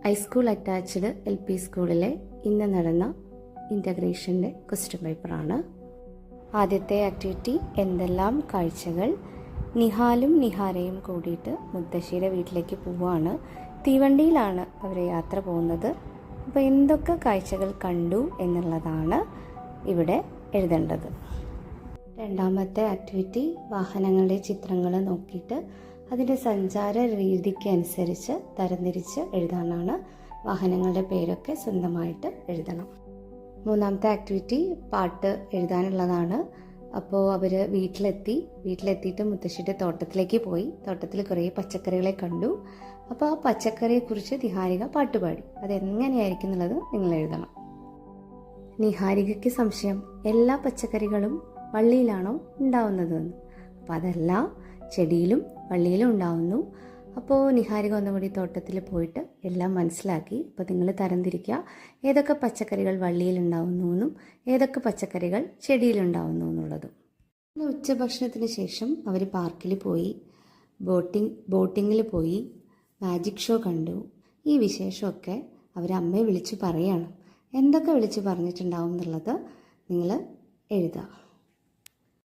High school attached LP സ്കൂളിലെ ഇന്ന് നടന്ന ഇൻ്റഗ്രേഷൻ്റെ ക്വസ്റ്റ്യൻ പേപ്പറാണ്. ആദ്യത്തെ ആക്ടിവിറ്റി എന്തെല്ലാം കാഴ്ചകൾ. നിഹാലും നിഹാരയും കൂടിയിട്ട് മുത്തശ്ശിയുടെ വീട്ടിലേക്ക് പോവുകയാണ്. തീവണ്ടിയിലാണ് അവർ യാത്ര പോകുന്നത്. അപ്പോൾ എന്തൊക്കെ കാഴ്ചകൾ കണ്ടു എന്നുള്ളതാണ് ഇവിടെ എഴുതേണ്ടത്. രണ്ടാമത്തെ ആക്ടിവിറ്റി വാഹനങ്ങളുടെ ചിത്രങ്ങൾ നോക്കിയിട്ട് അതിൻ്റെ സഞ്ചാര രീതിക്ക് അനുസരിച്ച് തരംതിരിച്ച് എഴുതാനാണ്. വാഹനങ്ങളുടെ പേരൊക്കെ സ്വന്തമായിട്ട് എഴുതണം. മൂന്നാമത്തെ ആക്ടിവിറ്റി പാട്ട് എഴുതാനുള്ളതാണ്. അപ്പോൾ അവർ വീട്ടിലെത്തിയിട്ട് മുത്തശ്ശിയുടെ തോട്ടത്തിലേക്ക് പോയി. തോട്ടത്തിൽ കുറേ പച്ചക്കറികളെ കണ്ടു. അപ്പോൾ ആ പച്ചക്കറിയെക്കുറിച്ച് നിഹാരിക പാട്ടുപാടി. അതെങ്ങനെയായിരിക്കും എന്നുള്ളത് നിങ്ങൾ എഴുതണം. നിഹാരികയ്ക്ക് സംശയം, എല്ലാ പച്ചക്കറികളും വള്ളിയിലാണോ ഉണ്ടാവുന്നതെന്ന്. അപ്പോൾ അതല്ല, ചെടിയിലും വള്ളിയിലും ഉണ്ടാവുന്നു. അപ്പോൾ നിഹാരിക ഒന്നുകൂടി തോട്ടത്തിൽ പോയിട്ട് എല്ലാം മനസ്സിലാക്കി. അപ്പോൾ നിങ്ങൾ തരംതിരിക്കുക, ഏതൊക്കെ പച്ചക്കറികൾ വള്ളിയിലുണ്ടാവുന്നു എന്നും ഏതൊക്കെ പച്ചക്കറികൾ ചെടിയിലുണ്ടാവുന്നു എന്നുള്ളതും. പിന്നെ ഉച്ചഭക്ഷണത്തിന് ശേഷം അവർ പാർക്കിൽ പോയി, ബോട്ടിങ്ങിൽ പോയി, മാജിക് ഷോ കണ്ടു. ഈ വിശേഷമൊക്കെ അവർ അമ്മയെ വിളിച്ച് പറയണം. എന്തൊക്കെ വിളിച്ച് പറഞ്ഞിട്ടുണ്ടാവും എന്നുള്ളത് നിങ്ങൾ എഴുതുക.